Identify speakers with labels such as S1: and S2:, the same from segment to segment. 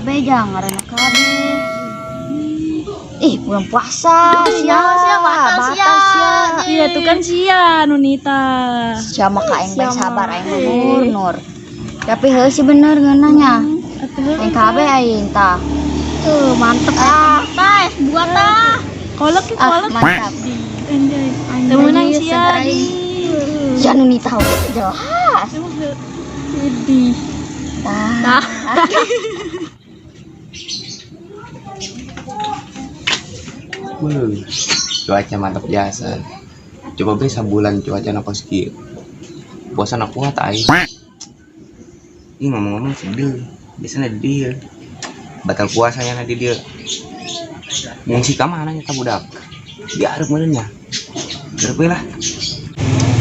S1: KB jangan ngarana KB. Bulan puasa batas ya.
S2: Iya tuh kan sia Nunita.
S1: Sia mah ka aing bae sabar aing nur. Tapi heuh sih bener geunahnya. Aing KB aing tah. Tuh mantep
S2: Tah es buah tah. Kolak ke kolak.
S1: Mantap.
S2: Anjay. Temenang sia.
S1: Ya Nunita jelas.
S2: Sedih.
S1: Tah.
S3: Cuaca mantap biasa. Coba bisa bulan cuaca napas kieu. Puasa nak kuat aing. Ih ngomong-ngomong sedih. Biasanya di dia. Batal puasanya di dia. Ngungsi ka mana nya budak? Diarep meureunnya. Gereup lah.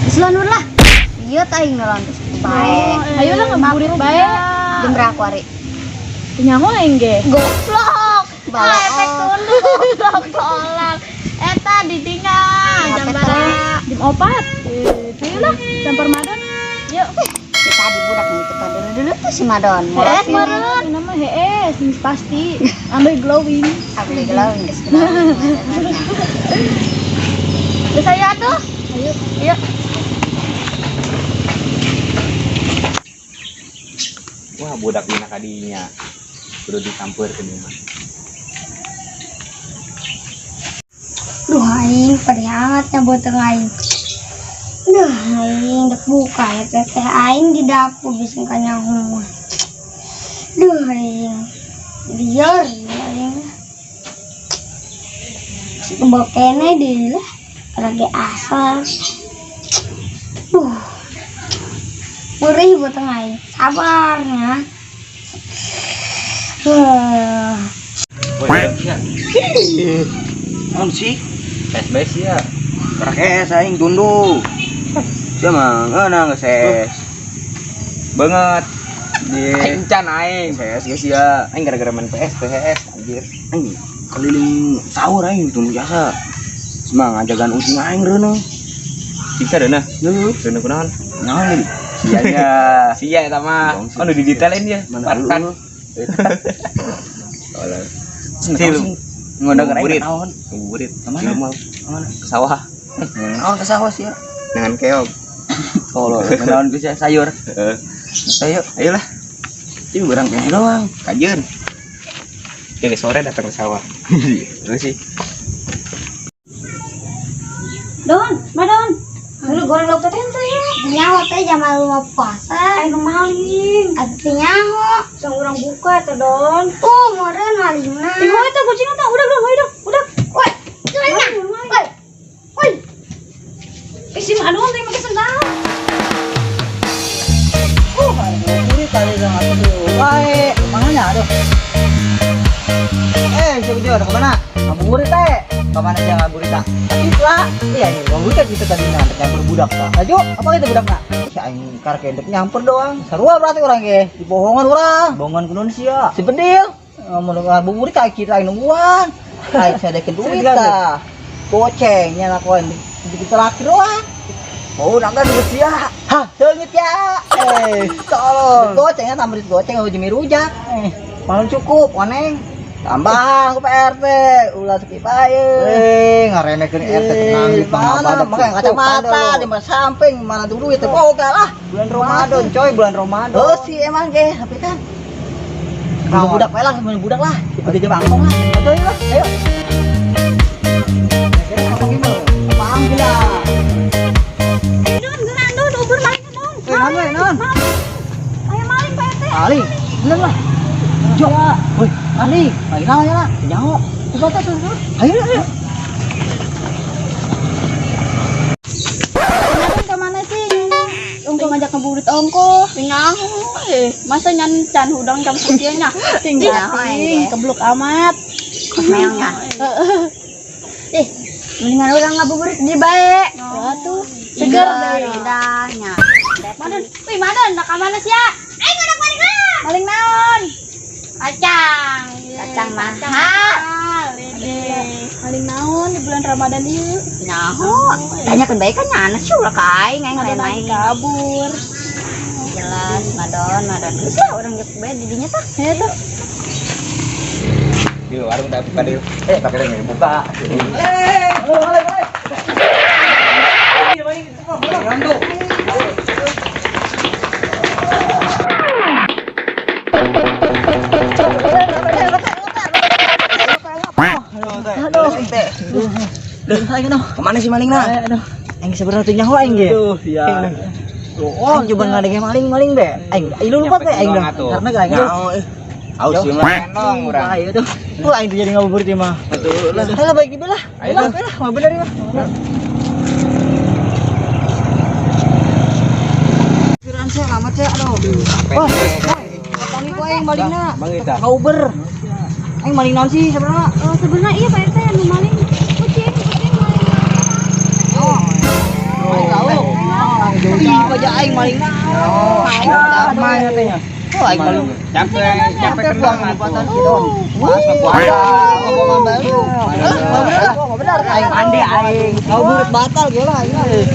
S1: Selanur lah. Ieu teh aing ngelantus bae.
S2: Ayo lah ngabuburit bae.
S1: Jam berapa ari?
S2: Nyaho aing ge.
S1: Goblok.
S2: Efek tunduk goblok tolak. Eta ditinggal jam berapa? Jam 4. Ayo lah jam Ramadan. Yuk.
S1: Kita di budak itu dulu tuh si Madon.
S2: Meren. Nama hees pasti. Ambil glowing.
S1: Ambil glowing guys.
S2: Terus saya tuh. Ayo. Yuk.
S3: Wah budak dina kadinya. Kudu dicampurkeun mah.
S1: Duh aing perih amatnya buat aing. Duh aing dek buka ya teh aing di dapur bisa kanyaho. Duh aing. Liar aing. Kebokene deui lah. Lagi asal. Perih buat aing. Sabarnya.
S3: Woi, on sih. Es ya. Rakes aing tundu. Sia mah ngeunang ses. Banget. Aing can aing ses geus ya. Aing gara-gara main PS anjir. Aing keliling sahur aing tundu jasa. Semang ngajagan using aing reuneuh. Bisa deunah. Heeh, reuneuh kunaon? Naon? Sianya. Sia eta mah. Anu di detailin dia. Parkan. Olah. Sih ngundang aing naon? Ngabuburit. Kemana? Kemana? Ke sawah. Naon ke sawah sih ya? Dengan keong. Tolol, naon bisa sayur. Ayolah. Ini barang ini doang, kajian. Ini sore datang ke sawah. Terus sih.
S1: Madon. Lu goreng lauk teh ya. Nyaho teh jam 5 puasa. Aing maling. Atuh nyaho. Sang urang buka teh Don. Meureun malingna.
S2: Ieu eta kucing teh udah.
S1: Woi, cenanya. Woi.
S2: Isi madon teh make sendal.
S4: Ngabuburit kali dong atuh. Bae, mananya aduh. Coba kemana? Ngabuburit teh. Kemana dia ngabuburit tah? Isla. Iya nih, ngabuburit gitu tadi nyamper budak tah. Ayo, apa kita budakna? Si aing karek endek nyamper doang. Sarua berarti urang ge. Dibohongan urang. Bohongan kunaon sia? Si Bedil. Mun ngabuburit ka kita aing nungguan. Aing sadekeun duit tah. Goceng nya lakuan di terakhir doang. Oh, nangga duit sia. Hah, seungit ya. Tolong. Gocengnya tambah goceng uji mirujak. Malam cukup, oneng. Tambah ke PRT, ulah skip aja. Ngaremekeun RT tenang di mana? Makanya kacamata di mana samping, mana dulu itu boga lah. Bulan Ramadan, coy, bulan Ramadan. Oh sih emang ge, tapi kan budak wae lah, budak lah. Seperti jam angkong lah. Ayo. Paham gila.
S2: Don, ubur maling dong.
S4: Non.
S2: Aya maling Pak RT.
S4: Maling, bener lah. Jok, woi, maling, maling naon ya lah, nyaho. Coba teh turun. Ayo.
S2: Kenapa kemana sih? Ongko ngajak ngabuburit ongko. Nyaho masa nyancan hudang jam sekiannya. Tinggal keblok amat.
S1: Meongnya. Mendingan urang ngabuburit di bae.
S2: Atuh,
S1: Seger deui lidahnya.
S2: Madon, nak mana sih ya? Aing udah maling lah. Maling naon? Kacang mahal. Maling naon di bulan Ramadan ieu?
S1: Nyaho, tanyakeun bae kan nyana sih ulah ka aing main
S2: kabur.
S1: Jelas Madon. Geus lah urang geus bae di dinya tah.
S2: Ya tuh.
S3: Di warung udah buka deh. Pakai rem buka. Kemana sih maling nak?
S4: Aing sebenarnya nyaho aing ge.
S3: Ya.
S4: Oh, coba ngadenge maling be. Aing ilu lupa teh aing dah. Karena gak aing.
S3: Aus sih mah nong urang.
S4: Ayo tuh. Tuh aing tuh jadi ngabuburit ieu mah.
S3: Betul lah.
S4: Halah baik ieu lah.
S3: Ayo
S4: Lah,
S3: lah.
S4: mah bener ieu mah. Pikiran saya lama cek aduh. Wah, panggil ku aing malingna.
S3: Mangita.
S4: Kauber. Aing maling naon sih sebenarnya?
S2: Sebenarnya iya Pak RT anu maling kucing maling.
S4: Aing tahu. Ih, aja aing malingna. Aing
S3: Apa katanya?
S4: Oh, aing maling.
S3: Capek kendang atuh.
S4: Mas ngebuaya. Ngomong baru. Benar. Aing mandi aing. Kauber batal ge lah aing.